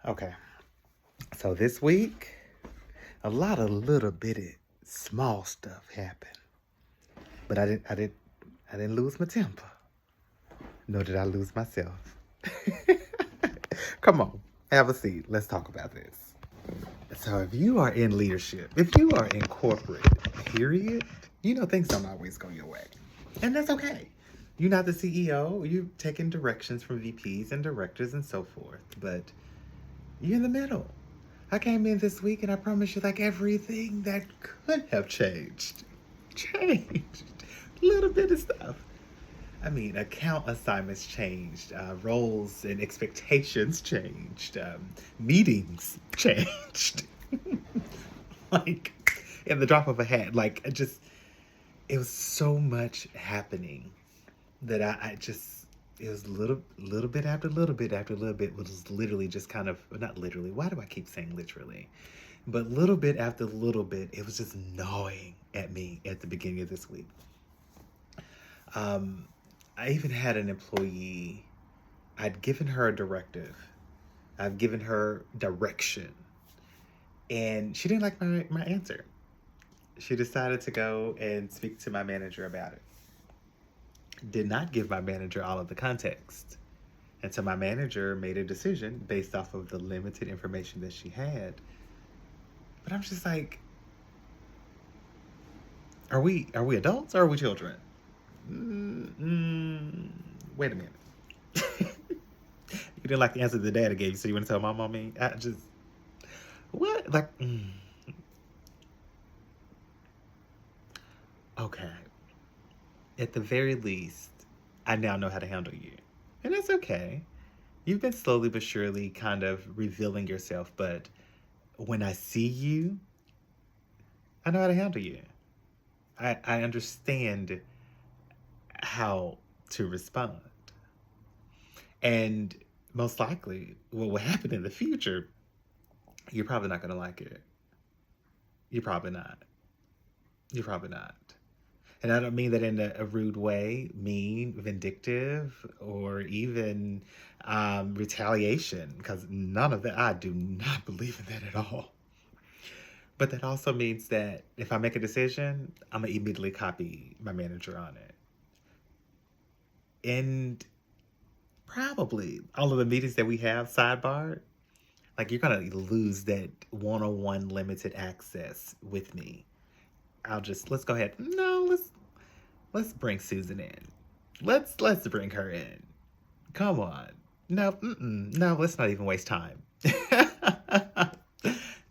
Okay, so this week, a lot of little bitty small stuff happened, but I didn't lose my temper. Nor did I lose myself. Come on, have a seat. Let's talk about this. So, if you are in leadership, if you are in corporate, period, you know things don't always go your way, and that's okay. You're not the CEO. You're taking directions from VPs and directors and so forth, but you're in the middle. I came in this week and I promise you, like everything that could have changed. Little bit of stuff. I mean, account assignments changed, roles and expectations changed, meetings changed. Like, in the drop of a hat. Like, it was so much happening that I just, it was little bit after little bit after little bit was literally just kind of, not literally, why do I keep saying literally? But little bit after little bit, it was just gnawing at me at the beginning of this week. Um, I even had an employee, I'd given her a directive, I've given her direction, and she didn't like my answer. She decided to go and speak to my manager about it. Did not give my manager all of the context. And so my manager made a decision based off of the limited information that she had. But I'm just like, are we adults or are we children? Mm, wait a minute. You didn't like the answer the dad gave you, so you want to tell mom on me? I just what like. Okay. At the very least, I now know how to handle you, and that's okay. You've been slowly but surely kind of revealing yourself, but when I see you, I know how to handle you. I understand how to respond. And most likely, what will happen in the future, you're probably not going to like it. You're probably not. You're probably not. And I don't mean that in a rude way, mean, vindictive, or even retaliation, because none of that, I do not believe in that at all. But that also means that if I make a decision, I'm going to immediately copy my manager on it. And probably all of the meetings that we have sidebar, like you're gonna lose that one-on-one limited access with me. Let's go ahead. No, let's bring Susan in. Let's bring her in. Come on. No, no, let's not even waste time.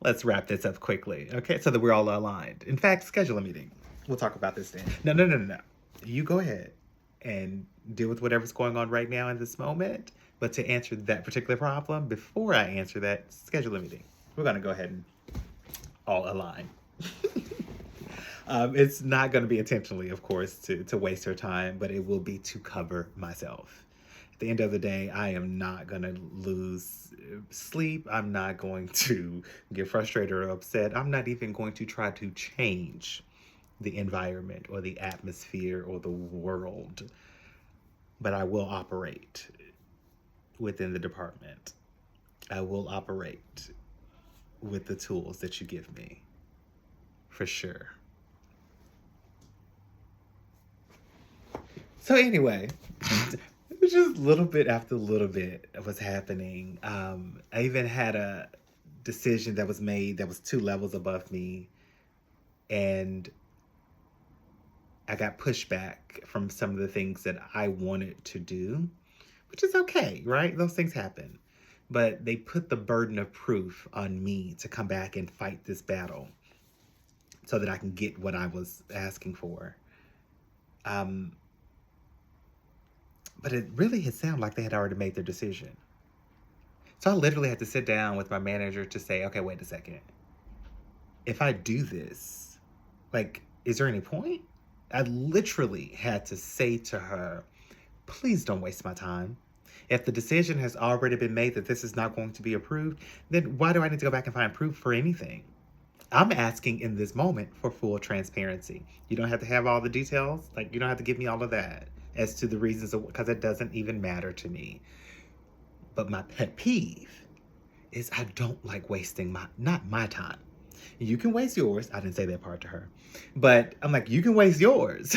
Let's wrap this up quickly, okay? So that we're all aligned. In fact, schedule a meeting. We'll talk about this then. No, no, no, no, no. You go ahead and deal with whatever's going on right now in this moment. But to answer that particular problem, before I answer that, schedule a meeting. We're going to go ahead and all align. It's not going to be intentionally, of course, to waste her time, but it will be to cover myself. At the end of the day, I am not going to lose sleep. I'm not going to get frustrated or upset. I'm not even going to try to change the environment or the atmosphere or the world, but I will operate within the department. I will operate with the tools that you give me, for sure. So anyway, it was just little bit after little bit of what's happening. I even had a decision that was made that was 2 levels above me, and I got pushback from some of the things that I wanted to do, which is okay, right? Those things happen. But they put the burden of proof on me to come back and fight this battle so that I can get what I was asking for. Um, but it really had sounded like they had already made their decision. So I literally had to sit down with my manager to say, okay, wait a second. If I do this, like, is there any point? I literally had to say to her, please don't waste my time. If the decision has already been made that this is not going to be approved, then why do I need to go back and find proof for anything? I'm asking in this moment for full transparency. You don't have to have all the details. Like, you don't have to give me all of that as to the reasons, because it doesn't even matter to me. But my pet peeve is I don't like wasting not my time. You can waste yours. I didn't say that part to her. But I'm like, you can waste yours.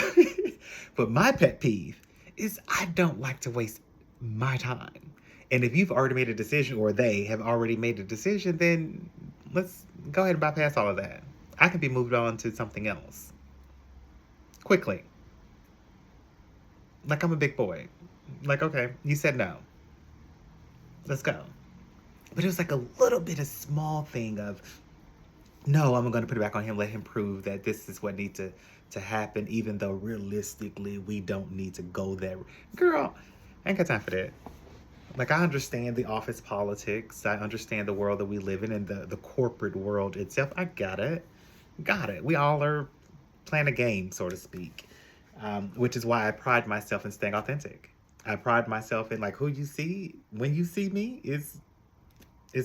But my pet peeve is I don't like to waste my time. And if you've already made a decision or they have already made a decision, then let's go ahead and bypass all of that. I can be moved on to something else quickly. Like I'm a big boy. Like, okay, you said no. Let's go. But it was like a little bit of small thing of, no, I'm going to put it back on him, let him prove that this is what needs to happen, even though realistically we don't need to go there. Girl, I ain't got time for that. Like, I understand the office politics. I understand the world that we live in and the corporate world itself. I got it. Got it. We all are playing a game, so to speak, which is why I pride myself in staying authentic. I pride myself in, like, who you see when you see me is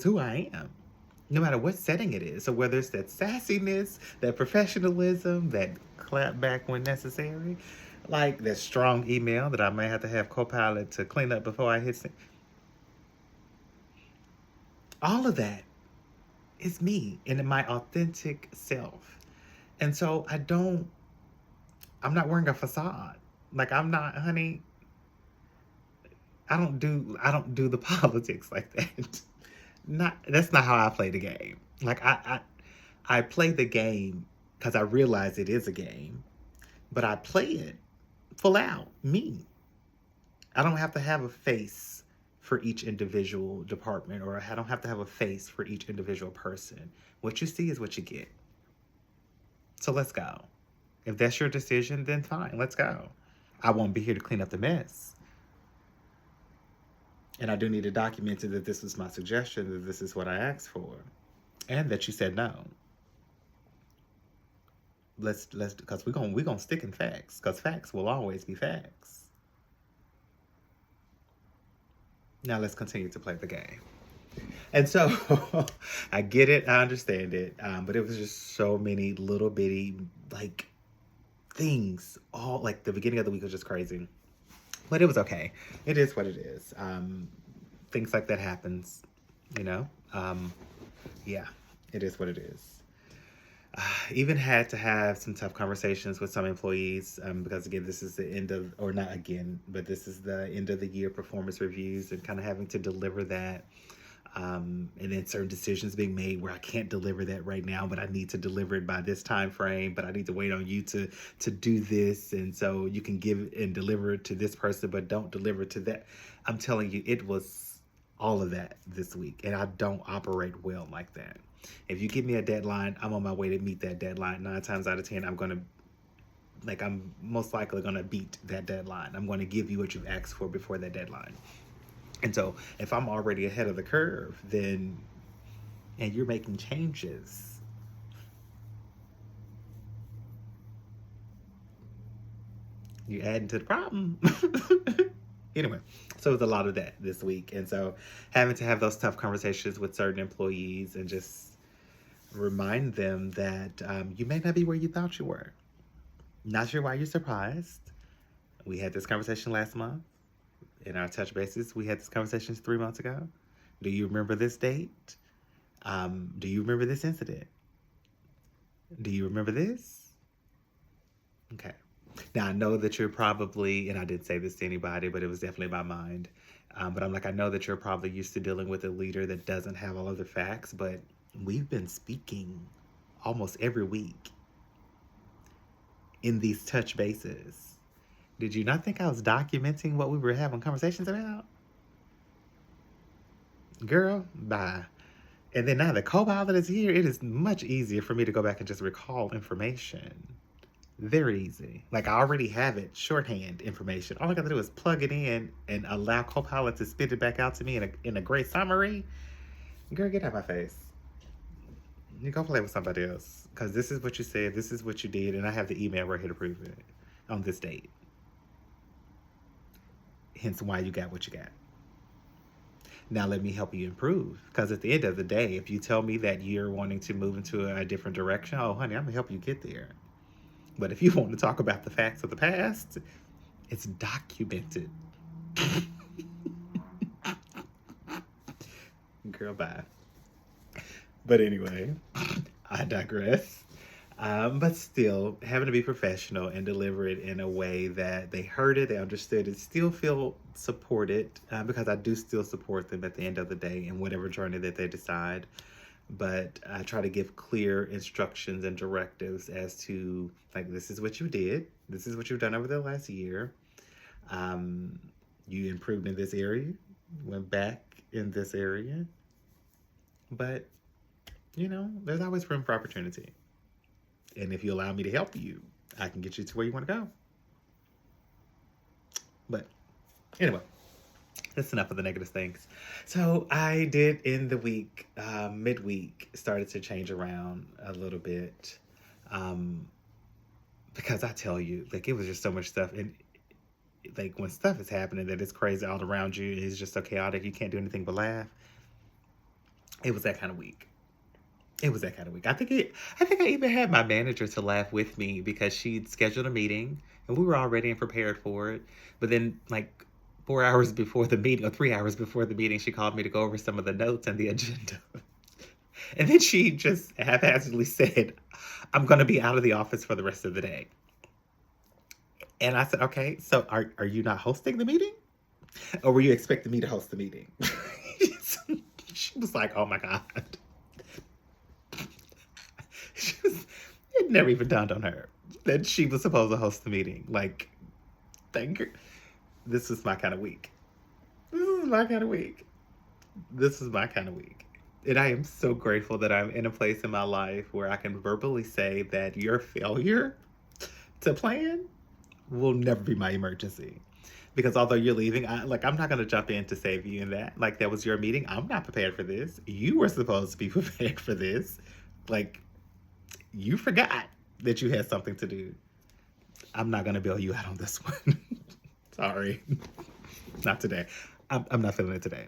who I am, no matter what setting it is. So whether it's that sassiness, that professionalism, that clap back when necessary, like that strong email that I may have to have Copilot to clean up before I hit send. All of that is me and my authentic self. And so I'm not wearing a facade. Like, I'm not, honey, I don't do the politics like that. That's not how I play the game. Like, I play the game because I realize it is a game, but I play it full out, me. I don't have to have a face for each individual department, or I don't have to have a face for each individual person. What you see is what you get. So let's go. If that's your decision, then fine, let's go. I won't be here to clean up the mess. And I do need to document it that this was my suggestion, that this is what I asked for, and that you said no. Let's because we're gonna stick in facts, because facts will always be facts. Now let's continue to play the game. And so I get it, I understand it, but it was just so many little bitty like things. All like the beginning of the week was just crazy. But it was okay. It is what it is. Things like that happens, you know. Yeah, it is what it is. Even had to have some tough conversations with some employees because again, this is the end of, or not again, but this is the end of the year performance reviews and kind of having to deliver that. And then certain decisions being made where I can't deliver that right now, but I need to deliver it by this time frame, but I need to wait on you to do this. And so you can give and deliver it to this person, but don't deliver it to that. I'm telling you, it was all of that this week. And I don't operate well like that. If you give me a deadline, I'm on my way to meet that deadline. 9 times out of 10, I'm most likely going to beat that deadline. I'm going to give you what you've asked for before that deadline. And so if I'm already ahead of the curve, then, and you're making changes, you're adding to the problem. Anyway, so it was a lot of that this week. And so having to have those tough conversations with certain employees and just remind them that you may not be where you thought you were. Not sure why you're surprised. We had this conversation last month. In our touch bases, we had this conversation 3 months ago. Do you remember this date? Do you remember this incident? Do you remember this? Okay. Now, I know that you're probably, and I didn't say this to anybody, but it was definitely in my mind. But I'm like, I know that you're probably used to dealing with a leader that doesn't have all of the facts, but we've been speaking almost every week in these touch bases. Did you not think I was documenting what we were having conversations about? Girl, bye. And then now that Copilot is here, it is much easier for me to go back and just recall information. Very easy. Like, I already have it, shorthand information. All I gotta do is plug it in and allow Copilot to spit it back out to me in a great summary. Girl, get out of my face. You go play with somebody else. Because this is what you said, this is what you did, and I have the email right here to prove it on this date. Hence why you got what you got. Now let me help you improve. Because at the end of the day, if you tell me that you're wanting to move into a different direction, oh honey, I'm gonna help you get there. But if you want to talk about the facts of the past, it's documented. Girl, bye. But anyway, I digress. But still, having to be professional and deliver it in a way that they heard it, they understood it, still feel supported, because I do still support them at the end of the day in whatever journey that they decide. But I try to give clear instructions and directives as to, like, this is what you did, this is what you've done over the last year. Um, you improved in this area, went back in this area, but there's always room for opportunity. And if you allow me to help you, I can get you to where you want to go. But anyway, that's enough of the negative things. So I did in the week, midweek, started to change around a little bit. Um, because I tell you, like, it was just so much stuff. And like, when stuff is happening that is crazy all around you, it's just so chaotic, you can't do anything but laugh. It was that kind of week. It was that kind of week. I think I even had my manager to laugh with me because she'd scheduled a meeting and we were all ready and prepared for it. But then, like, 4 hours before the meeting, or 3 hours before the meeting, she called me to go over some of the notes and the agenda. And then she just haphazardly said, "I'm going to be out of the office for the rest of the day." And I said, "Okay, so are you not hosting the meeting? Or were you expecting me to host the meeting?" She was like, "Oh my God." It never even dawned on her that she was supposed to host the meeting. Like, thank you. This is my kind of week. This is my kind of week. This is my kind of week. And I am so grateful that I'm in a place in my life where I can verbally say that your failure to plan will never be my emergency. Because although you're leaving, I'm not going to jump in to save you in that. Like, that was your meeting. I'm not prepared for this. You were supposed to be prepared for this. Like, you forgot that you had something to do. I'm not going to bail you out on this one. Sorry. Not today. I'm not feeling it today.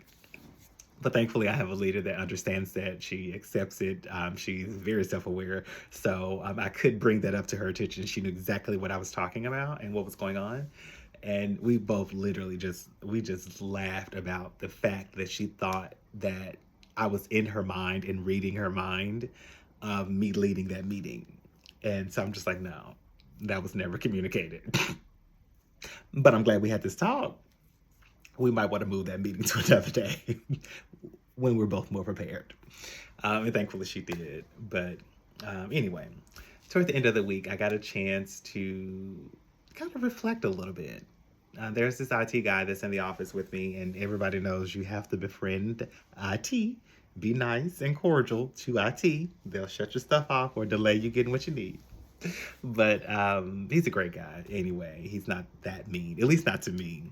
But thankfully, I have a leader that understands that. She accepts it. She's very self-aware. So I could bring that up to her attention. She knew exactly what I was talking about and what was going on. And we both literally we just laughed about the fact that she thought that I was in her mind and reading her mind of me leading that meeting. And so I'm just like, no, that was never communicated. But I'm glad we had this talk. We might want to move that meeting to another day when we're both more prepared. And thankfully she did. But anyway, toward the end of the week, I got a chance to kind of reflect a little bit. There's this IT guy that's in the office with me, and everybody knows you have to befriend IT. Be nice and cordial to IT. They'll shut your stuff off or delay you getting what you need. But he's a great guy anyway. He's not that mean, at least not to me.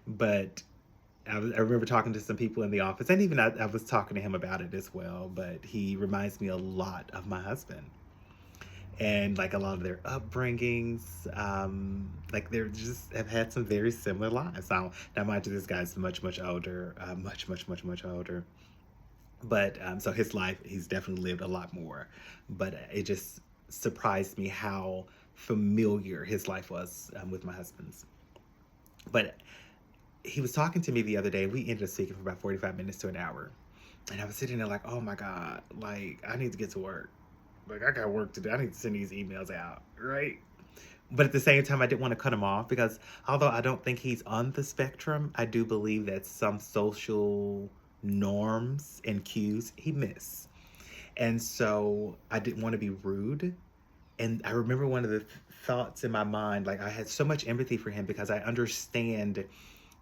But I remember talking to some people in the office, and even I was talking to him about it as well. But he reminds me a lot of my husband. And like a lot of their upbringings, like they're just have had some very similar lives. Now mind you, this guy's much older, much older. But so his life, he's definitely lived a lot more. But it just surprised me how familiar his life was with my husband's. But he was talking to me the other day. We ended up speaking for about 45 minutes to an hour. And I was sitting there like, oh my God, like I need to get to work. Like, I got work to do. I need to send these emails out, right? But at the same time, I didn't want to cut him off because although I don't think he's on the spectrum, I do believe that some social norms and cues he missed. And so I didn't want to be rude. And I remember one of the thoughts in my mind, like I had so much empathy for him because I understand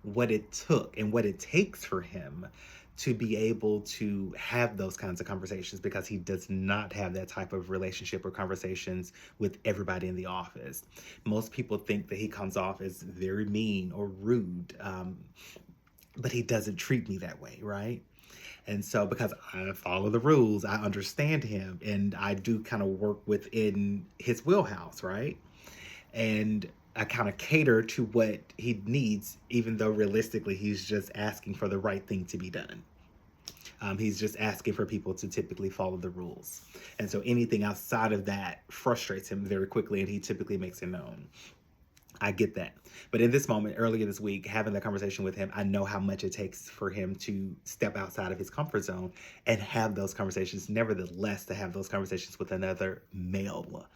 what it took and what it takes for him to be able to have those kinds of conversations, because he does not have that type of relationship or conversations with everybody in the office. Most people think that he comes off as very mean or rude, but he doesn't treat me that way, right? And so because I follow the rules, I understand him, and I do kind of work within his wheelhouse, right? And I kind of cater to what he needs, even though realistically he's just asking for the right thing to be done. He's just asking for people to typically follow the rules. And so anything outside of that frustrates him very quickly, and he typically makes it known. I get that. But in this moment, earlier this week, having that conversation with him, I know how much it takes for him to step outside of his comfort zone and have those conversations, nevertheless, to have those conversations with another male.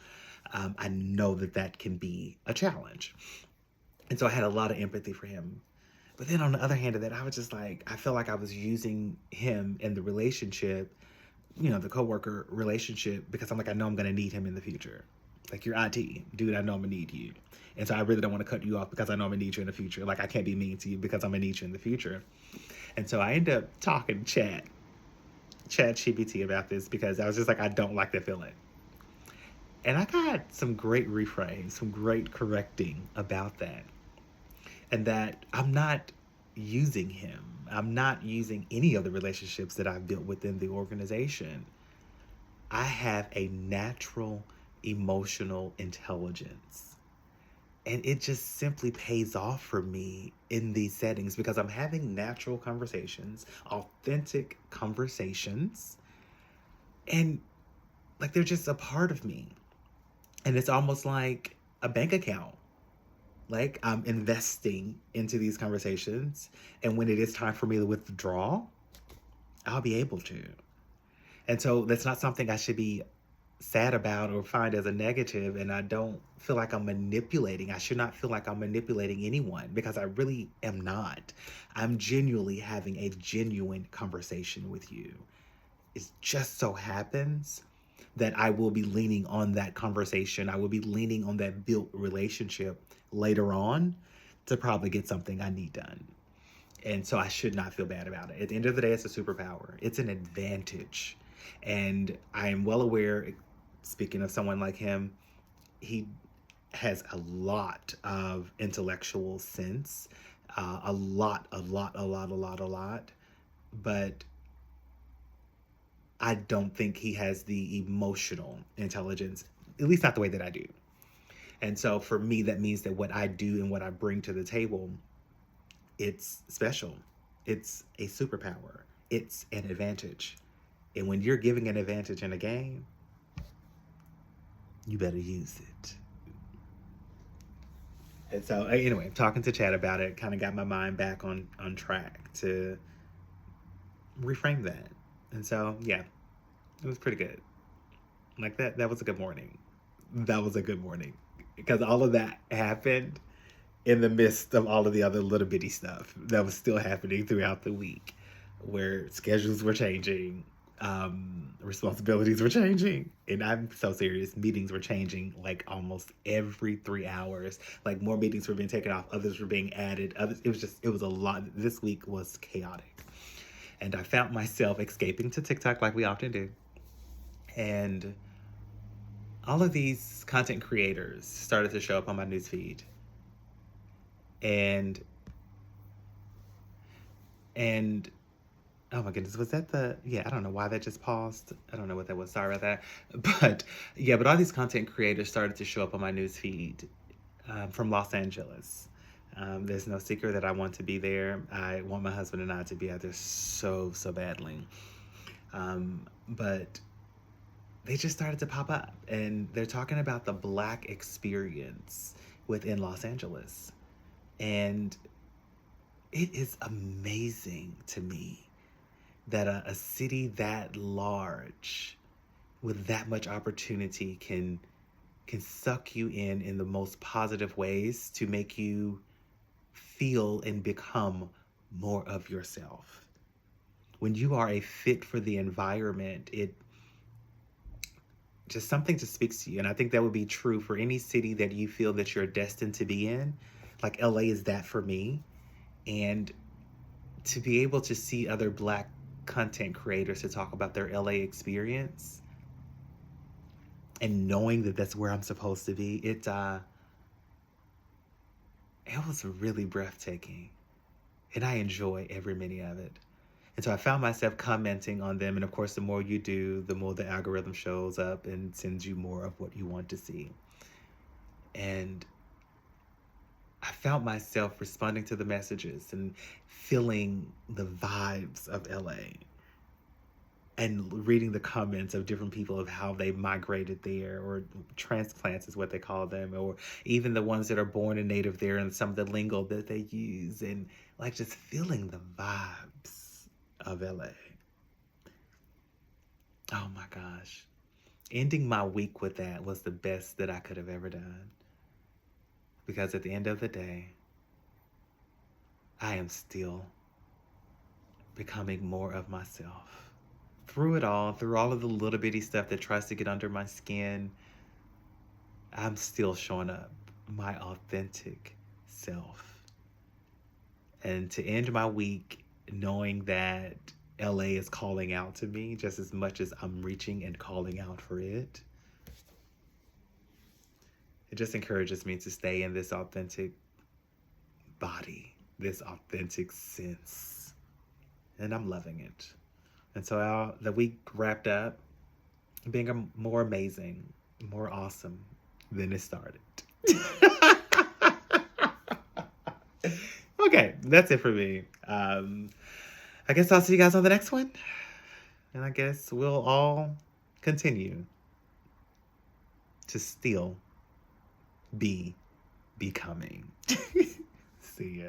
I know that that can be a challenge. And so I had a lot of empathy for him. But then on the other hand of that, I was just like, I felt like I was using him in the relationship, the coworker relationship, because I'm like, I know I'm going to need him in the future. Like, you're IT, dude, I know I'm going to need you. And so I really don't want to cut you off because I know I'm going to need you in the future. Like, I can't be mean to you because I'm going to need you in the future. And so I ended up talking to Chat GPT about this because I was just like, I don't like that feeling. And I got some great reframes, some great correcting about that. And that I'm not using him. I'm not using any of the relationships that I've built within the organization. I have a natural emotional intelligence. And it just simply pays off for me in these settings because I'm having natural conversations, authentic conversations, and like they're just a part of me. And it's almost like a bank account. Like, I'm investing into these conversations, and when it is time for me to withdraw, I'll be able to. And so that's not something I should be sad about or find as a negative, and I don't feel like I'm manipulating. I should not feel like I'm manipulating anyone because I really am not. I'm genuinely having a genuine conversation with you. It just so happens that I will be leaning on that conversation. I will be leaning on that built relationship later on to probably get something I need done. And so I should not feel bad about it. At the end of the day, it's a superpower. It's an advantage. And I am well aware, speaking of someone like him, he has a lot of intellectual sense, a lot. But I don't think he has the emotional intelligence, at least not the way that I do. And so for me, that means that what I do and what I bring to the table, it's special. It's a superpower. It's an advantage. And when you're giving an advantage in a game, you better use it. And so anyway, talking to Chad about it kind of got my mind back on track to reframe that. And so, yeah, it was pretty good. Like that was a good morning. That was a good morning. Because all of that happened in the midst of all of the other little bitty stuff that was still happening throughout the week, where schedules were changing, responsibilities were changing, and I'm so serious. Meetings were changing like almost every 3 hours. Like, more meetings were being taken off, others were being added. Others, it was a lot. This week was chaotic, and I found myself escaping to TikTok like we often do, and all of these content creators started to show up on my newsfeed. And oh my goodness, was that I don't know why that just paused. I don't know what that was. Sorry about that. But yeah, but all these content creators started to show up on my newsfeed from Los Angeles. There's no secret that I want to be there. I want my husband and I to be out there so badly. But they just started to pop up, and they're talking about the Black experience within Los Angeles. And it is amazing to me that a city that large with that much opportunity can suck you in the most positive ways to make you feel and become more of yourself. When you are a fit for the environment, it just something just speaks to you. And I think that would be true for any city that you feel that you're destined to be in. Like, LA is that for me. And to be able to see other Black content creators to talk about their LA experience and knowing that that's where I'm supposed to be, it was really breathtaking. And I enjoy every minute of it. And so I found myself commenting on them. And of course, the more you do, the more the algorithm shows up and sends you more of what you want to see. And I found myself responding to the messages and feeling the vibes of LA. and reading the comments of different people of how they migrated there, or transplants is what they call them, or even the ones that are born and native there, and some of the lingo that they use, and like just feeling the vibes of LA. Oh my gosh. Ending my week with that was the best that I could have ever done. Because at the end of the day, I am still becoming more of myself. Through it all, through all of the little bitty stuff that tries to get under my skin, I'm still showing up my authentic self. And to end my week knowing that LA is calling out to me just as much as I'm reaching and calling out for it, it just encourages me to stay in this authentic body, this authentic sense. And I'm loving it. And so the week wrapped up being more amazing, more awesome than it started. Okay, that's it for me. I guess I'll see you guys on the next one. And I guess we'll all continue to still be becoming. See ya.